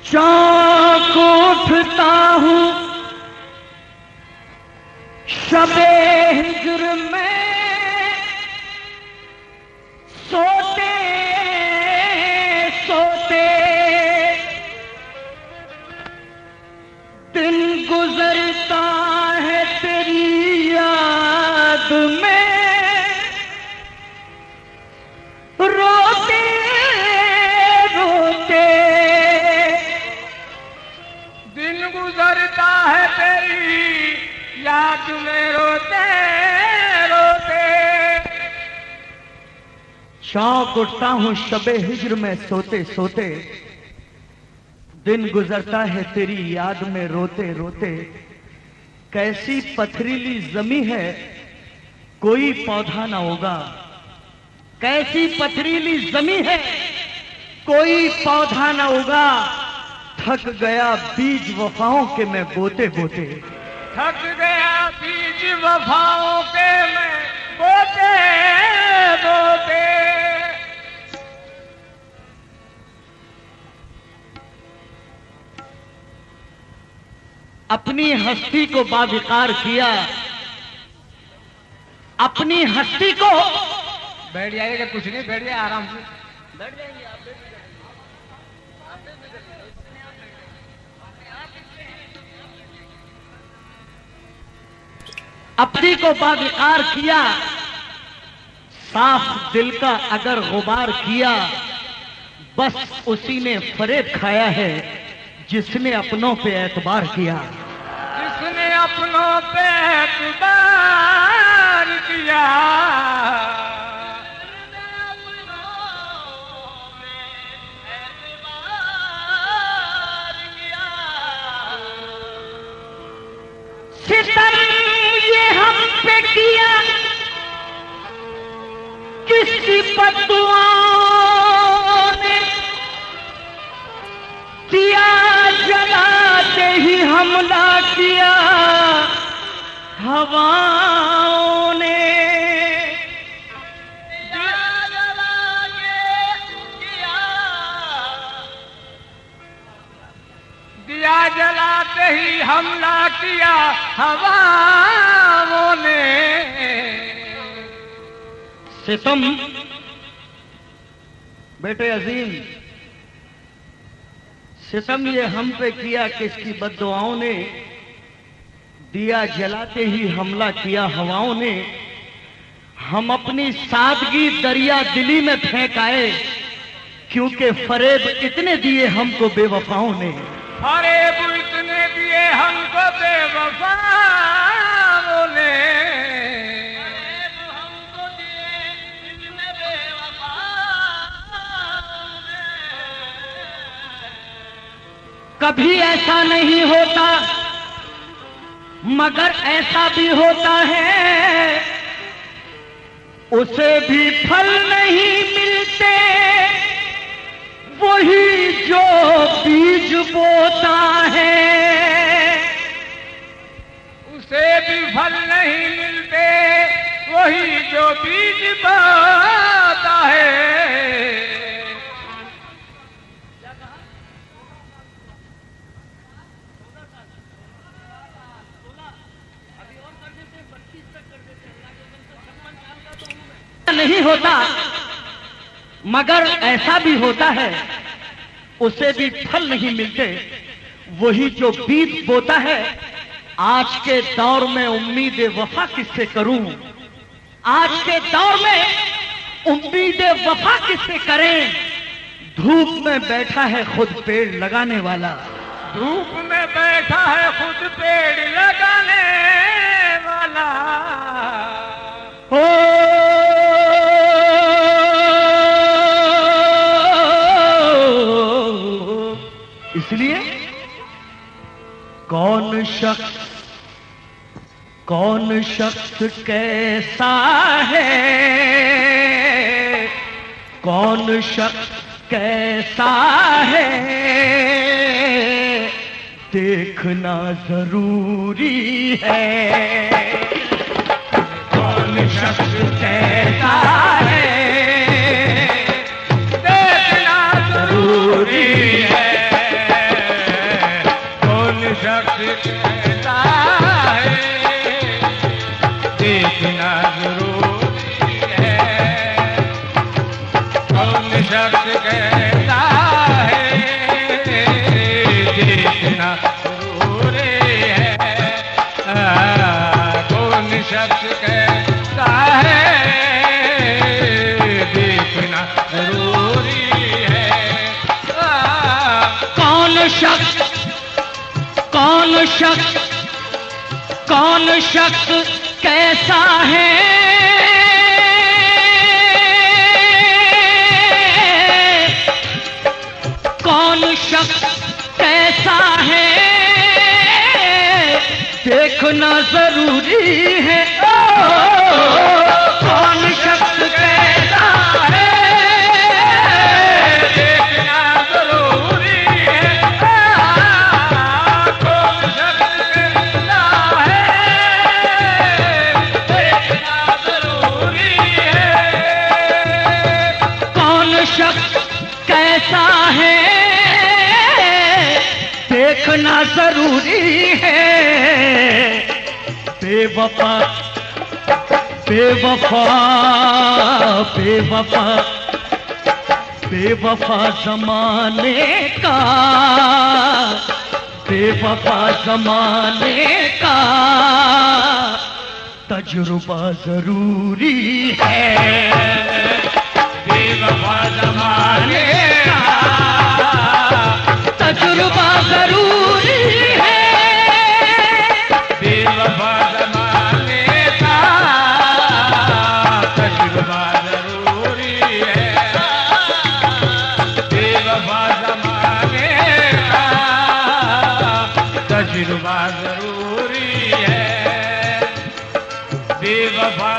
चौंक उठता हूँ शबे हिज्र में सोते सोते, दिन गुजरता है तेरी याद में रोते रोते, दिन गुजरता है तेरी याद में रोते रोते। चौंक उठता हूँ शबे हिज्र में सोते सोते, दिन गुजरता है तेरी याद में रोते रोते। कैसी पथरीली जमी है कोई पौधा ना होगा, कैसी पथरीली जमी है कोई पौधा ना होगा। थक गया बीज वफाओं के मैं बोते बोते, थक गया बीज वफाओं के मैं बोते बोते। अपनी हस्ती को बाविकार किया, अपनी हस्ती को। बैठ जाइएगा, कुछ नहीं, बैठ जाइए आराम से, बैठ जाएंगे आप। अपनी को बाविकार किया, साफ दिल का अगर गुबार किया, बस उसी ने फरेब खाया है जिसने अपनों पे एतबार किया। जिसने अपनों पे एतबार किया, सितम ये हम पे किया किसी बद्दुआओं ने, दिया जलाते ही हमला किया हवाओं ने। दिया जला के किया, दिया जलाते ही हमला किया हवाओं ने। सितम बेटे अजीम, सितम ये हम पे किया किसकी बद्दुआओं ने, दिया जलाते ही हमला किया हवाओं ने। हम अपनी सादगी दरिया दिली में फेंक आए क्योंकि फरेब इतने दिए हमको बेवफाओं ने। फरेब इतने दिए हमको बेवफाओं ने। कभी ऐसा नहीं होता मगर ऐसा भी होता है, उसे भी फल नहीं मिलते वही जो बीज बोता है। उसे भी फल नहीं मिलते वही जो बीज बोता है। नहीं होता मगर ऐसा भी होता है, उसे भी फल नहीं मिलते वही जो बीज बोता है। आज के दौर में उम्मीद वफा किससे करूं, आज के दौर में उम्मीद वफा किससे करें। धूप में बैठा है खुद पेड़ लगाने वाला, धूप में बैठा है खुद पेड़ लगाने वाला। हो इसलिए कौन शख्स कैसा है, कौन शख्स कैसा है देखना जरूरी है। कौन शख्स कैसा है देखना जरूरी है। कहता है देखना जरूरी है। कौन शख्स कहता है देखना जरूरी है। कौन शख्स कहता है देखना जरूरी है। कौन शख्स कैसा है कौन शख्स कैसा है देखना जरूरी है। कौन शख्स कैसा है देखना जरूरी है। कौन शख्स कहता है देखना जरूरी है। कौन शख्स कैसा है देखना जरूरी है। बेवफा बेवफा बेवफा बेवफा जमाने का बेवफा जमाने का तजुर्बा जरूरी है। बेवफा जमाने का तजुर्बा जरूरी है। बेवफा जमाने का तजुर्बा जरूरी है। बेवफा जमाने का तजुर्बा जरूरी है। बेवफा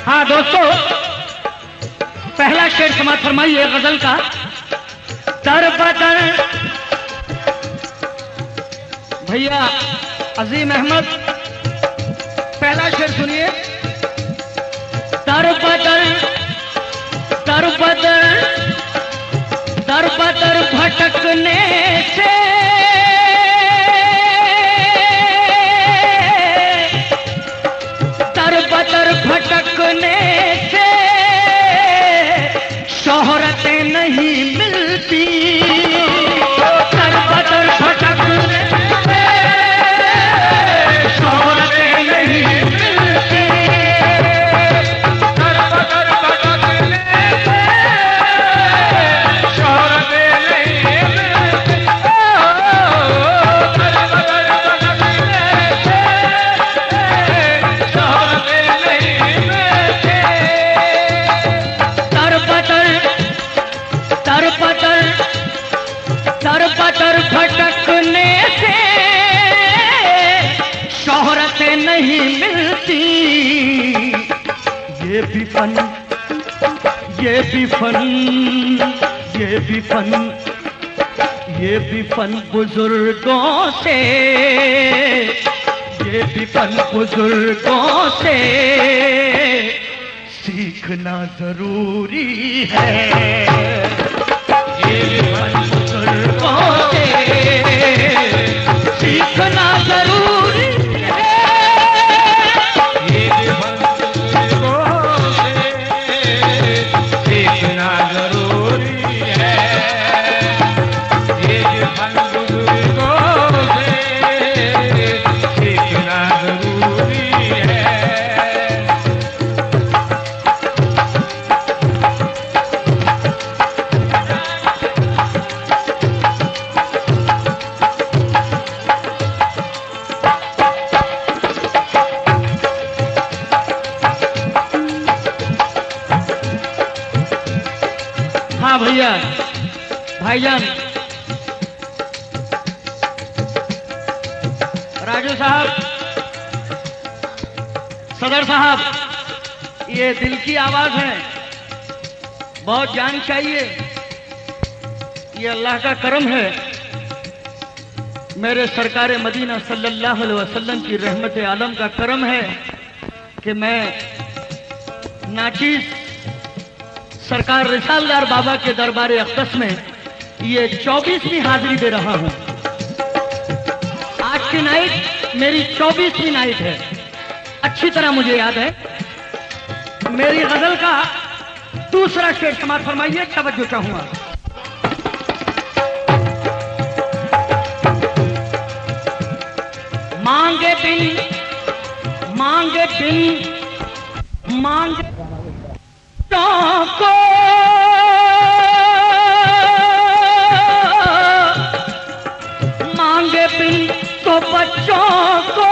हाँ दोस्तों, पहला शेर समाप्त फरमाइए गजल का। दर बदर भैया अजीम अहमद, पहला शेर सुनिए। दर बदर दर बदर दर बदर भटकने से दर भटकने से शोहरतें नहीं मिलती। दर बदर भटकने से शोहरतें नहीं मिलती। दर बदर भटकने से शोहरतें नहीं मिलती। दर बदर भटकने से शोहरतें दर बदर भटकने से शोहरतें नहीं मिलती। ये भी फन ये भी फन ये भी फन ये भी फन बुजुर्गों से ये भी फन बुजुर्गों से सीखना जरूरी है। ये फन बुजुर्गों से सीखना जरूरी है। ये फन बुजुर्गों से सीखना जरूरी है। ये फन बुजुर्गों से सीखना जरूरी है। हाँ भैया भाईजान राजू साहब, सदर साहब, ये दिल की आवाज है, बहुत जान चाहिए। ये अल्लाह का करम है मेरे सरकार मदीना सल्लल्लाहु अलैहि वसल्लम की रहमत आलम का करम है कि मैं नाचीज सरकार रिसालदार बाबा के दरबार अक़दस में ये 24वीं हाजिरी दे रहा हूं। आज की नाइट मेरी 24वीं नाइट है। अच्छी तरह मुझे याद है। मेरी गजल का दूसरा शेर समाप्त फरमाइए, तवज्जो चाहूंगा। मांगे बिन मांगे को मांगे बिन तो बच्चों को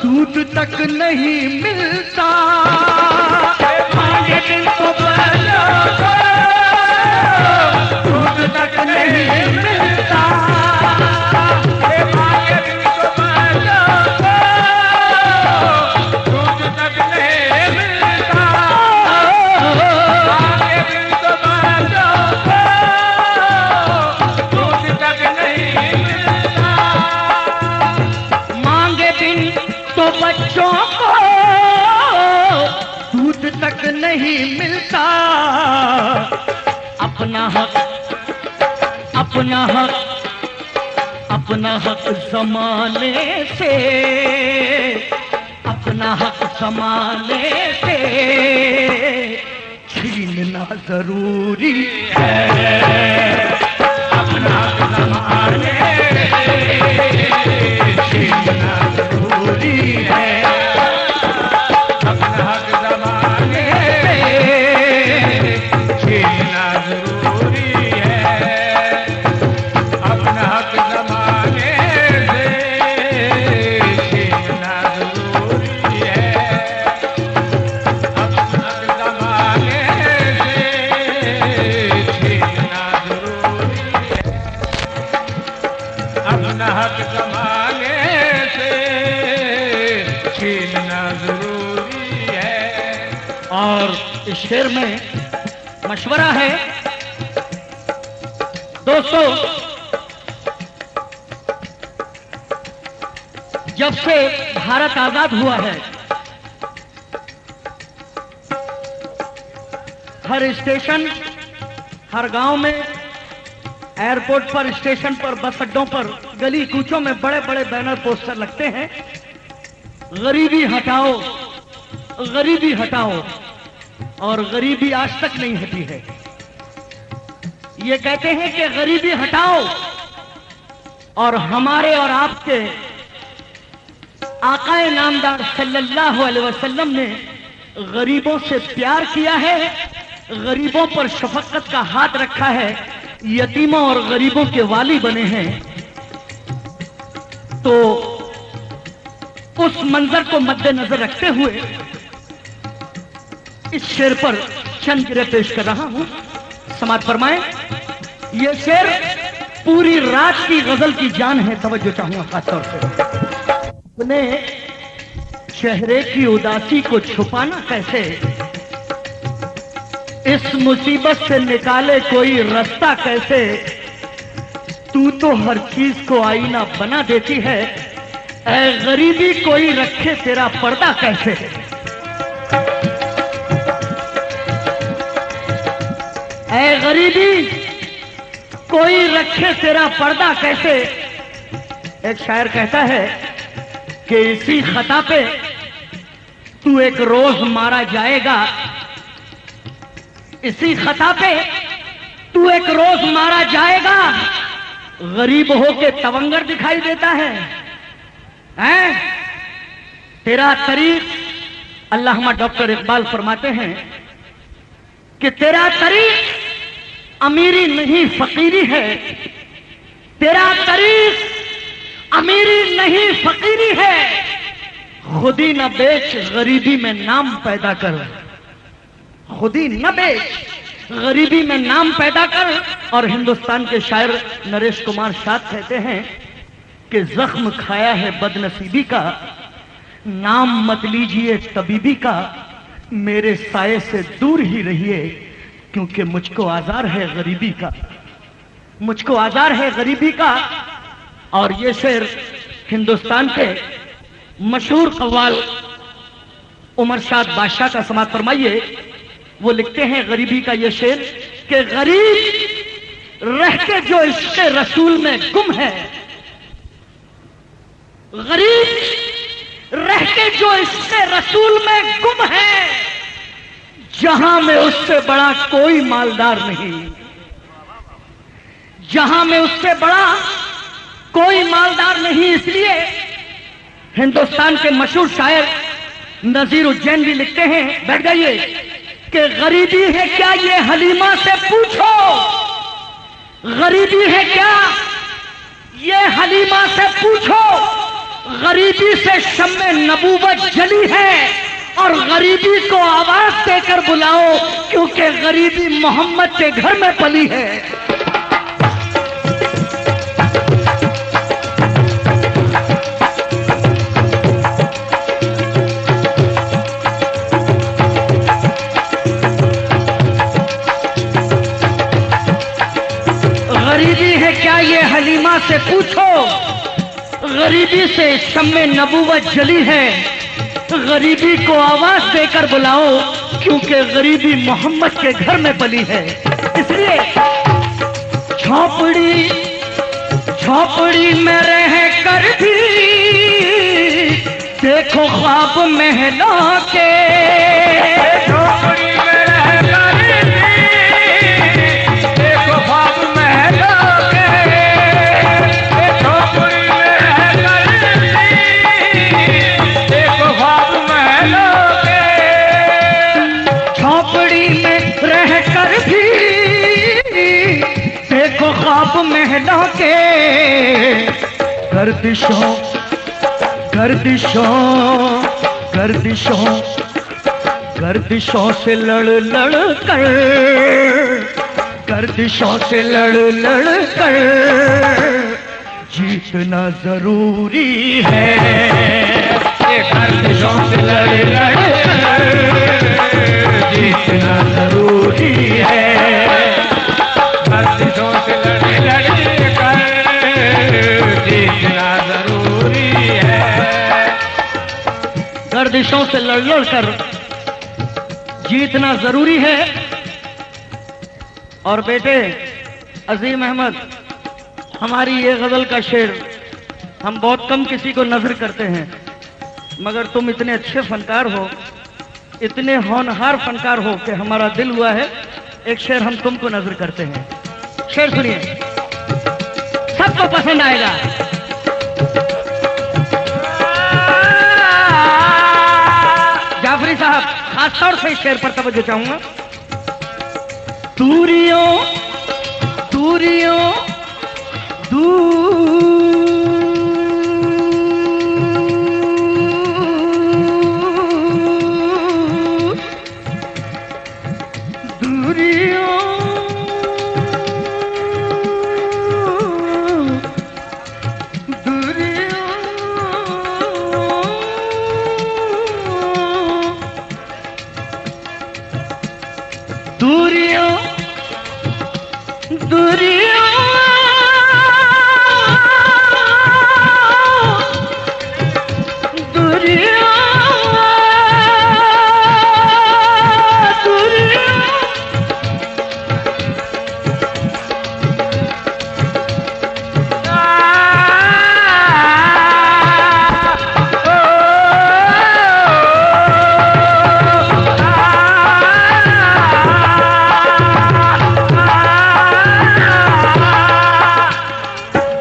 दूध तक नहीं मिलता। मांगे बिन तो बच्चों को दूध तक नहीं मिलता। बच्चों को दूध तक नहीं मिलता। अपना हक ज़माने से, अपना हक ज़माने से छीनना जरूरी है। अपना हक ज़माने से छीनना जरूरी है। अपना हक ज़माने से छीनना जरूरी है। अपना हक ज़माने से छीनना जरूरी है। अपना हक ज़माने से छीनना जरूरी है। अपना हक ज़माने छीनना जरूरी है। और इस शेर में मशवरा है दोस्तों, जब से भारत आजाद हुआ है हर स्टेशन, हर गांव में, एयरपोर्ट पर, स्टेशन पर, बस अड्डों पर, गली कूचों में बड़े बड़े बैनर पोस्टर लगते हैं। गरीबी हटाओ, गरीबी हटाओ। और गरीबी आज तक नहीं हटी है। ये कहते हैं कि गरीबी हटाओ। और हमारे और आपके आकाए नामदार सल्लल्लाहु अलैहि वसल्लम ने गरीबों से प्यार किया है, गरीबों पर शफकत का हाथ रखा है, यतीमों और गरीबों के वाली बने हैं। तो उस मंजर को मद्देनजर रखते हुए इस शेर पर चंद गिरे पेश कर रहा हूं। समाज फरमाएं। यह शेर पूरी रात की गजल की जान है। तवज्जो चाहूंगा खासतौर से। अपने चेहरे की उदासी को छुपाना कैसे, इस मुसीबत से निकाले कोई रास्ता कैसे। तू तो हर चीज को आईना बना देती है, ऐ गरीबी कोई रखे तेरा पर्दा कैसे। ऐ गरीबी कोई रखे तेरा पर्दा कैसे। एक शायर कहता है कि इसी खता पे तू एक रोज मारा जाएगा, इसी खता पे तू एक रोज मारा जाएगा। गरीब होके तवंगर दिखाई देता है, हैं? तेरा तरीक, अल्लामा डॉक्टर इकबाल फरमाते हैं कि तेरा तरीक अमीरी नहीं फकीरी है। तेरा तरीक अमीरी नहीं फकीरी है। खुदी न बेच गरीबी में नाम पैदा कर, खुदी न बेच गरीबी में नाम पैदा कर। और हिंदुस्तान के शायर नरेश कुमार शाद कहते हैं कि जख्म खाया है बदनसीबी का, नाम मत लीजिए तबीबी का। मेरे साये से दूर ही रहिए, क्योंकि मुझको आजार है गरीबी का, मुझको आजार है गरीबी का। और ये शेर हिंदुस्तान के मशहूर कव्वाल उमर शाद बादशाह का समाप्त फरमाइए। वो लिखते हैं गरीबी का ये शेर कि गरीब रह के जो इश्क़ रसूल में गुम है, गरीब रह के जो इश्क़ रसूल में गुम है, जहां में उससे बड़ा कोई मालदार नहीं, जहां में उससे बड़ा कोई मालदार नहीं। इसलिए हिंदुस्तान के मशहूर शायर नजीर उज्जैन भी लिखते हैं, बैठ जाइए, कि गरीबी है क्या ये हलीमा से पूछो, गरीबी है क्या ये हलीमा से पूछो, गरीबी से शम्मे नबूवत जली है और गरीबी को आवाज देकर बुलाओ क्योंकि गरीबी मोहम्मद के घर में पली है। गरीबी है क्या ये हलीमा से पूछो, गरीबी से शम्मे नबूवत जली है, गरीबी को आवाज देकर बुलाओ क्योंकि गरीबी मोहम्मद के घर में पली है। इसलिए झोपड़ी झोपड़ी में रह कर भी देखो ख्वाब महलों के, झोपड़ी में रह कर भी देखो ख्वाब महलों के, झोपड़ी में रह कर भी देखो ख्वाब महलों के, झोपड़ी में रह कर भी देखो ख्वाब महलों के, गर्दिशों गर्दिशों गर्दिशों गर्दिशों से लड़ लड़ कर, गर्दिशों से लड़ लड़ कर जीतना जरूरी है, गर्दिशों से लड़ लड़ कर जीतना जरूरी है, गर्दिशों से लड़ लड़ कर जीतना जरूरी है, गर्दिशों से लड़ लड़ कर जीतना जरूरी है। और बेटे अजीम अहमद, हमारी ये गजल का शेर हम बहुत कम किसी को नजर करते हैं, मगर तुम इतने अच्छे फनकार हो, इतने होनहार फनकार हो कि हमारा दिल हुआ है एक शेर हम तुमको नजर करते हैं। शेर सुनिए, सबको पसंद आएगा। जाफरी साहब खासतौर से इस शेर पर तवज्जो चाहूंगा। दूरियों दूरियों दूरियों दूरियों दूरियों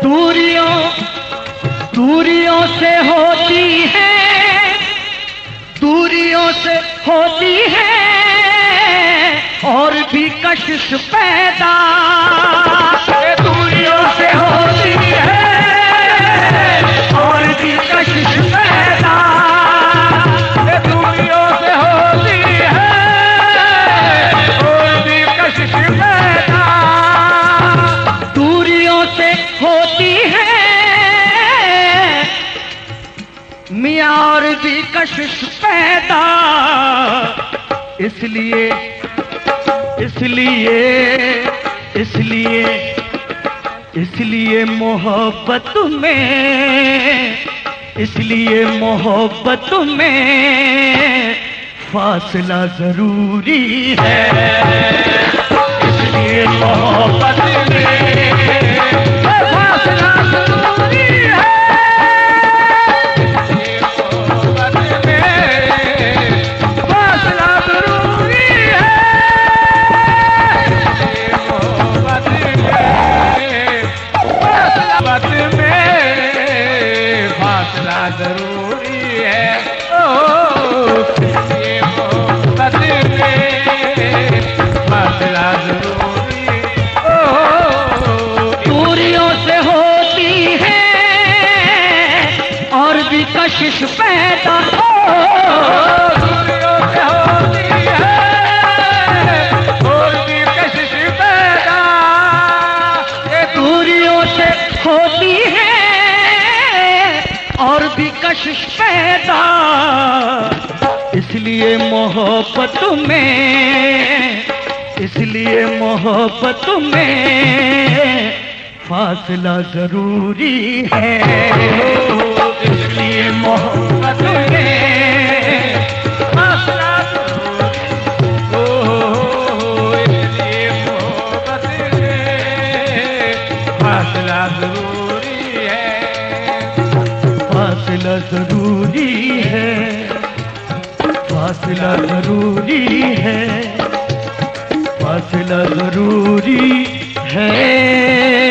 दूरियों दूरियों से होती है, दूरियों से होती है और भी कशिश पैदा, दूरियों से होती है और भी कशिश पैदा, दूरियों से होती है और भी कशिश पैदा, दूरियों से होती है मियां और भी कशिश पैदा। इसलिए इसलिए इसलिए इसलिए मोहब्बत में फासला जरूरी है। इसलिए मोहब्बत में फासला जरूरी है। फासला जरूरी है। फासला जरूरी है। ये मोहब्बत में फासला जरूरी है। दूरियों से होती है और भी कशिश पैदा। दूरियों से होती है और भी कशिश पैदा। दूरियों से होती है और भी कशिश पैदा। इसलिए मोहब्बत में फासला जरूरी है। इसलिए मोहब्बत में फासला इसलिए मोहब्बत में फासला जरूरी है। फासला जरूरी है। फासला जरूरी है। फासला जरूरी है।